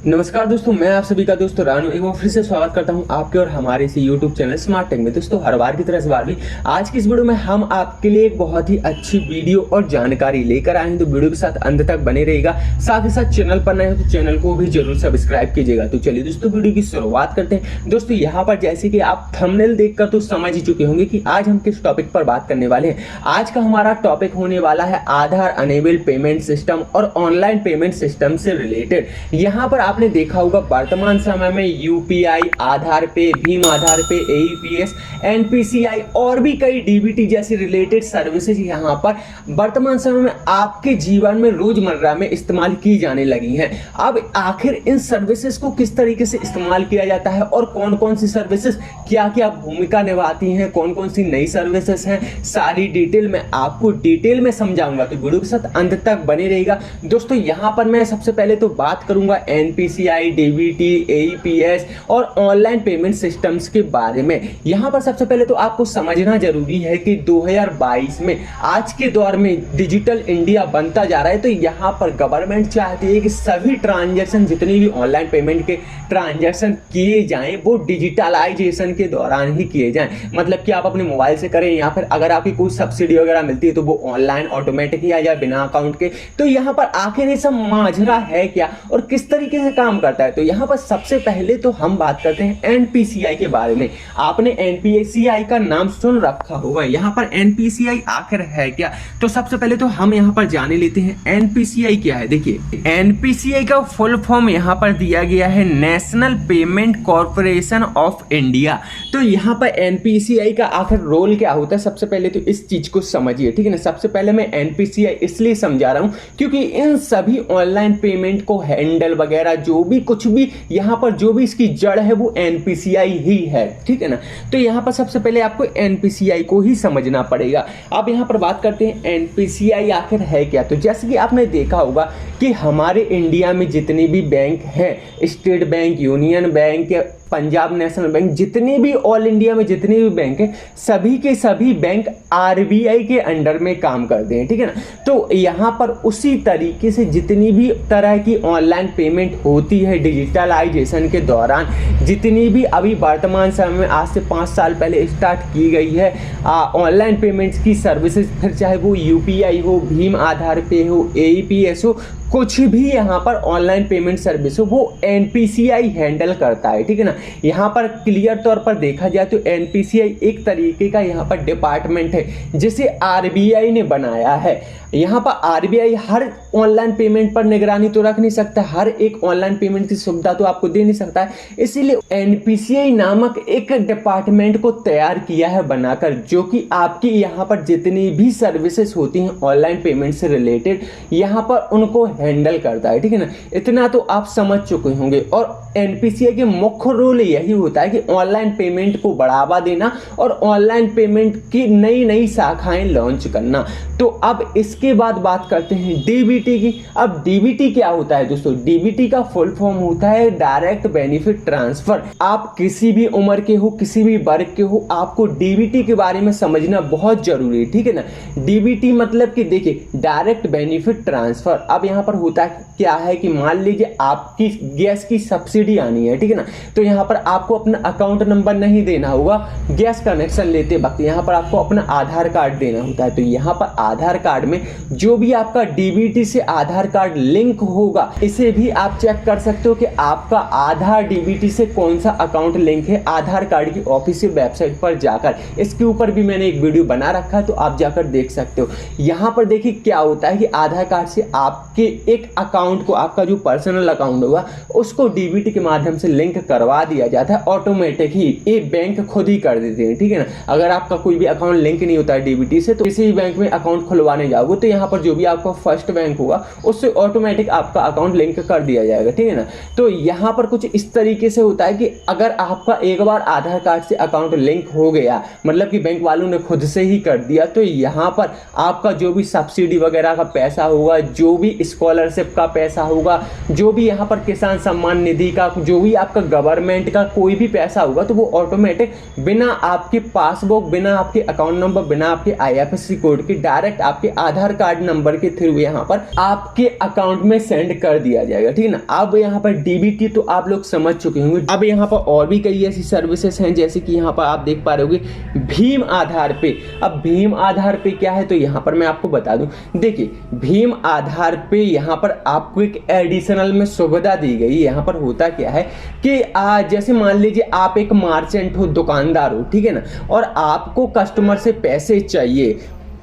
नमस्कार दोस्तों, मैं आप सभी का दोस्त रानू एक बार फिर से स्वागत करता हूं आपके और हमारे इसी YouTube चैनल स्मार्ट टेक में। दोस्तों, हर बार की तरह इस बार भी आज की इस वीडियो में हम आपके लिए एक बहुत ही अच्छी वीडियो और जानकारी लेकर आए हैं, तो वीडियो के साथ अंत तक बने रहेगा। साथ ही साथ चैनल पर नए हो तो चैनल को भी जरूर सब्सक्राइब कीजिएगा। तो चलिए दोस्तों, वीडियो की शुरुआत करते हैं। दोस्तों, यहाँ पर जैसे कि आप थंबनेल देखकर तो समझ ही चुके होंगे कि आज हम किस टॉपिक पर बात करने वाले हैं। आज का हमारा टॉपिक होने वाला है आधार अनेबल्ड पेमेंट सिस्टम और ऑनलाइन पेमेंट सिस्टम से रिलेटेड। यहाँ पर आपने देखा होगा वर्तमान समय में यूपीआई, आधार पे, भीम आधार पे, एईपीएस, एनपीसीआई और भी कई डीबीटी जैसी रिलेटेड सर्विसेज यहाँ पर वर्तमान समय में आपके जीवन में रोजमर्रा में इस्तेमाल की जाने लगी हैं। अब आखिर इन सर्विसेज को किस तरीके से इस्तेमाल किया जाता है और कौन कौन सी सर्विसेज क्या क्या भूमिका निभाती हैं, कौन कौन सी नई सर्विसेज हैं, सारी डिटेल में आपको डिटेल में समझाऊंगा। तो वीडियो के साथ अंत तक बने रहेगा। दोस्तों, यहाँ पर मैं सबसे पहले तो बात करूंगा एनपीसीआई, डीबीटी, एईपीएस और ऑनलाइन पेमेंट सिस्टम्स के बारे में। यहां पर सबसे पहले तो आपको समझना जरूरी है कि 2022 में आज के दौर में डिजिटल इंडिया बनता जा रहा है। तो यहां पर गवर्नमेंट चाहती है कि सभी ट्रांजैक्शन, जितनी भी ऑनलाइन पेमेंट के ट्रांजैक्शन किए जाएं, वो डिजिटलाइजेशन के दौरान ही किए जाएं। मतलब कि आप अपने मोबाइल से करें या फिर अगर आपकी कोई सब्सिडी वगैरह मिलती है तो वो ऑनलाइन ऑटोमेटिक ही आ जाए बिना अकाउंट के। तो यहां पर आखिर ये सब माजरा है क्या और किस तरीके से काम करता है। तो यहाँ पर सबसे पहले तो हम बात करते हैं एनपीसीआई के बारे में। आपने एनपीसीआई का नाम सुन रखा होगा। यहाँ पर एनपीसीआई आखिर है क्या, तो सबसे पहले तो हम यहाँ पर जाने लेते हैं एनपीसीआई क्या है। देखिए, एनपीसीआई का फुल फॉर्म यहाँ पर दिया गया है national payment corporation of India. तो यहाँ पर एनपीसीआई का आखिर रोल क्या होता है, सबसे पहले तो इस चीज को समझिए, ठीक है ना। सबसे पहले मैं एनपीसीआई इसलिए समझा रहा हूँ क्योंकि इन सभी ऑनलाइन पेमेंट को हैंडल वगैरह जो भी कुछ भी यहां पर जो भी इसकी जड़ है वो एनपीसीआई ही है, ठीक है ना। तो यहां पर सबसे पहले आपको एनपीसीआई को ही समझना पड़ेगा। अब यहां पर बात करते हैं एनपीसीआई आखिर है क्या। तो जैसे कि आपने देखा होगा कि हमारे इंडिया में जितनी भी बैंक हैं, state bank, union bank, Punjab national bank, जितनी भी ऑल इंडिया में जितनी भी बैंक है, सभी के सभी बैंक आरबीआई के अंडर में काम करते हैं, ठीक है ना। तो यहाँ पर उसी तरीके से जितनी भी तरह की ऑनलाइन पेमेंट होती है डिजिटलाइजेशन के दौरान, जितनी भी अभी वर्तमान समय में आज से 5 साल पहले स्टार्ट की गई है ऑनलाइन पेमेंट्स की सर्विसेज, फिर चाहे वो यूपीआई हो, भीम आधार पे हो, एईपीएस हो, कुछ भी यहाँ पर ऑनलाइन पेमेंट सर्विस हो, वो एनपीसीआई हैंडल करता है, ठीक है ना। यहाँ पर क्लियर तौर पर देखा जाए तो एनपीसीआई एक तरीके का यहाँ पर डिपार्टमेंट है जिसे आरबीआई ने बनाया है। यहाँ पर आरबीआई हर ऑनलाइन पेमेंट पर निगरानी तो रख नहीं सकता, हर एक ऑनलाइन पेमेंट की सुविधा तो आपको दे नहीं सकता है, इसीलिए एनपीसीआई नामक एक डिपार्टमेंट को तैयार किया है बनाकर, जो कि आपकी यहाँ पर जितनी भी सर्विसेज होती हैं ऑनलाइन पेमेंट से रिलेटेड, यहाँ पर उनको हैंडल करता है, ठीक है ना। इतना तो आप समझ चुके होंगे। और एनपीसीआई के मुख्य रोल यही होता है कि ऑनलाइन पेमेंट को बढ़ावा देना और ऑनलाइन पेमेंट की नई नई शाखाएं लॉन्च करना। तो अब इसके बाद बात करते हैं डीबीटी की। अब डीबीटी क्या होता है दोस्तों, डीबीटी का फुल फॉर्म होता है डायरेक्ट बेनिफिट ट्रांसफर। आप किसी भी उम्र के हो, किसी भी वर्ग के हो, आपको डीबीटी के बारे में समझना बहुत जरूरी है, ठीक है ना। डीबीटी मतलब कि देखिए डायरेक्ट बेनिफिट ट्रांसफर। अब यहाँ पर होता क्या है कि मान लीजिए आपकी गैस की सब्सिडी आनी है, ठीक है ना। तो यहाँ पर आपको अपना अकाउंट नंबर नहीं देना होगा, गैस कनेक्शन लेते वक्त यहाँ पर आपको अपना आधार कार्ड देना होता है। तो यहाँ पर आधार कार्ड में जो भी आपका डीबीटी से आधार कार्ड लिंक होगा, इसे भी आप चेक कर सकते हो कि आपका आधार डीबीटी से कौन सा अकाउंट लिंक है आधार कार्ड की ऑफिशियल वेबसाइट पर जाकर। इसके ऊपर भी मैंने एक वीडियो बना रखा है, तो आप जाकर देख सकते हो। यहाँ पर देखिए क्या होता है कि आधार कार्ड से आपके एक अकाउंट को, आपका जो पर्सनल अकाउंट होगा उसको डीबीटी के माध्यम से लिंक करवा दिया जाता है ऑटोमेटिक ही। ये बैंक खुद ही कर देते हैं, ठीक है ना। अगर आपका कोई भी अकाउंट लिंक नहीं होता है डीबीटी से, तो किसी भी बैंक में अकाउंट खुलवाने जाओगे तो यहाँ पर जो भी आपका फर्स्ट बैंक होगा उससे ऑटोमेटिक आपका अकाउंट लिंक कर दिया जाएगा, ठीक है ना। तो यहाँ पर कुछ इस तरीके से होता है कि अगर आपका एक बार आधार कार्ड से अकाउंट लिंक हो गया, मतलब कि बैंक वालों ने खुद से ही कर दिया, तो यहाँ पर आपका जो भी सब्सिडी वगैरह का पैसा होगा, जो भी स्कॉलरशिप स्कॉलरशिप का पैसा होगा, जो भी यहाँ पर किसान सम्मान निधि का, जो भी आपका गवर्नमेंट का कोई भी पैसा होगा, तो वो ऑटोमेटिक बिना आपके पासबुक, बिना आपके अकाउंट नंबर, बिना आपके IFSC कोड के डायरेक्ट आपके आधार कार्ड नंबर के थ्रू यहाँ पर आपके अकाउंट में सेंड कर दिया जाएगा, ठीक है ना। अब यहाँ पर DBT तो आप लोग समझ चुके होंगे। अब यहाँ पर और भी कई ऐसी सर्विसेज हैं, जैसे कि यहाँ पर आप देख पा रहे होंगे भीम आधार पे। अब भीम आधार पे क्या है, तो यहाँ पर मैं आपको बता दूं, देखिए भीम आधार पे यहाँ पर आपको एक एडिशनल में सुविधा दी गई। यहाँ पर होता क्या है कि जैसे मान लीजिए आप एक मार्चेंट हो, दुकानदार हो, ठीक है ना, और आपको कस्टमर से पैसे चाहिए,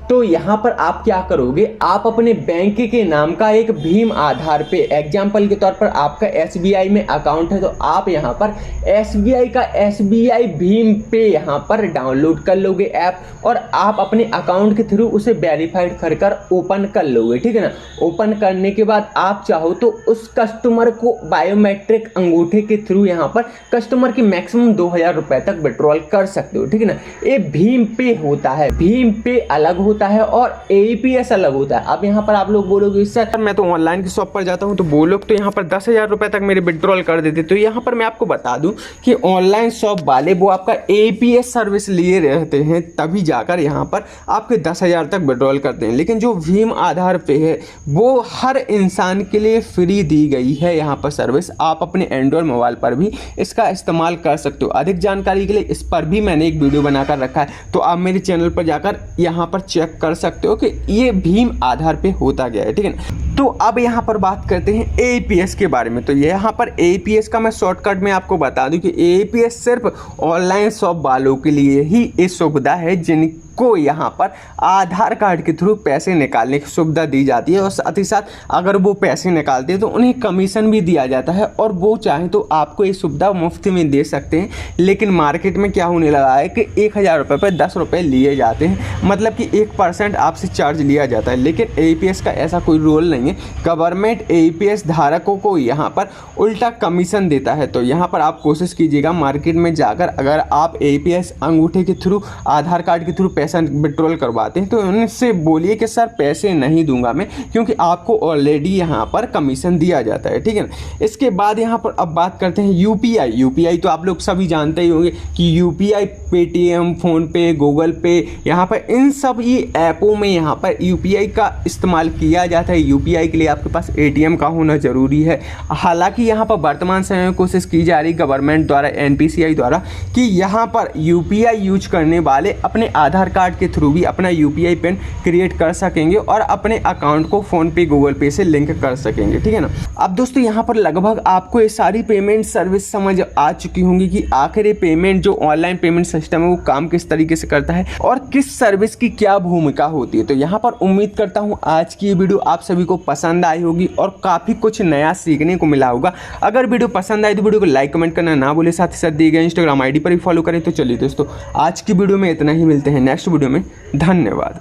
तो यहाँ पर आप क्या करोगे, आप अपने बैंक के नाम का एक भीम आधार पे, एग्जाम्पल के तौर पर आपका SBI में अकाउंट है, तो आप यहाँ पर SBI का SBI भीम पे यहाँ पर डाउनलोड कर लोगे ऐप, और आप अपने अकाउंट के थ्रू उसे वेरीफाइड कर ओपन कर लोगे, ठीक है ना। ओपन करने के बाद आप चाहो तो उस कस्टमर को बायोमेट्रिक अंगूठे के थ्रू यहाँ पर कस्टमर की मैक्सिमम 2000 रुपए तक विड्रॉल कर सकते हो, ठीक है ना। ये भीम पे होता है, भीम पे अलग होता है और APS अलग होता है। अब यहाँ पर आप लोग बोलोगे सर मैं तो ऑनलाइन की शॉप पर जाता हूँ, तो वो लोग तो यहाँ पर 10,000 रुपए तक मेरे विड्रॉल कर देते। तो यहाँ पर मैं आपको बता दूं कि ऑनलाइन शॉप वाले वो आपका APS सर्विस लिए रहते हैं, तभी जाकर यहाँ पर आपके 10,000 तक विड्रॉल करते हैं। लेकिन जो भीम आधार पे है वो हर इंसान के लिए फ्री दी गई है यहाँ पर सर्विस। आप अपने एंड्रॉयड मोबाइल पर भी इसका इस्तेमाल कर सकते हो। अधिक जानकारी के लिए इस पर भी मैंने एक वीडियो बनाकर रखा है, तो आप मेरे चैनल पर जाकर यहाँ पर चेक कर सकते हो कि ये भीम आधार पे होता गया है, ठीक है ना। तो अब यहाँ पर बात करते हैं APS के बारे में। तो यहाँ पर APS का मैं शॉर्टकट में आपको बता दूं कि APS सिर्फ ऑनलाइन शॉप वालों के लिए ही ये सुविधा है जिनको यहाँ पर आधार कार्ड के थ्रू पैसे निकालने की सुविधा दी जाती है, और साथ ही साथ अगर वो पैसे निकालते हैं तो उन्हें कमीशन भी दिया जाता है, और वो चाहें तो आपको ये सुविधा मुफ्त में दे सकते हैं। लेकिन मार्केट में क्या होने लगा है कि 1000 रुपये पर 10 रुपये लिए जाते हैं, मतलब कि 1% आपसे चार्ज लिया जाता है। लेकिन APS का ऐसा कोई रोल नहीं है। गवर्नमेंट APS धारकों को यहाँ पर उल्टा कमीशन देता है। तो यहाँ पर आप कोशिश कीजिएगा मार्केट में जाकर, अगर आप APS अंगूठे के थ्रू, आधार कार्ड के थ्रू पैसा विड्रॉल करवाते हैं, तो उनसे बोलिए कि सर पैसे नहीं दूंगा मैं, क्योंकि आपको ऑलरेडी यहाँ पर कमीशन दिया जाता है, ठीक है ना। इसके बाद यहाँ पर अब बात करते हैं UPI तो आप लोग सभी जानते ही होंगे कि UPI पेटीएम, फ़ोनपे, गूगल पे, यहाँ पर इन सब ये ऐपों में यहाँ पर UPI का इस्तेमाल किया जाता है। UPI के लिए आपके पास ATM का होना ज़रूरी है। हालांकि यहाँ पर वर्तमान समय में कोशिश की जा रही गवर्नमेंट द्वारा, NPCI द्वारा, कि यहाँ पर UPI यूज करने वाले अपने आधार कार्ड के थ्रू भी अपना UPI पिन क्रिएट कर सकेंगे और अपने अकाउंट को फ़ोनपे, गूगल पे से लिंक कर सकेंगे, ठीक है ना। अब दोस्तों यहाँ पर लगभग आपको ये सारी पेमेंट सर्विस समझ आ चुकी होंगी कि आखिर ये पेमेंट जो ऑनलाइन पेमेंट सिस्टम है वो काम किस तरीके से करता है और किस सर्विस की क्या भूमिका होती है। तो यहाँ पर उम्मीद करता हूँ आज की ये वीडियो आप सभी को पसंद आई होगी और काफ़ी कुछ नया सीखने को मिला होगा। अगर वीडियो पसंद आई तो वीडियो को लाइक कमेंट करना ना भूले, साथ ही साथ दिए गए Instagram ID पर भी फॉलो करें। तो चलिए दोस्तों आज की वीडियो में इतना ही, मिलते हैं नेक्स्ट वीडियो में। धन्यवाद।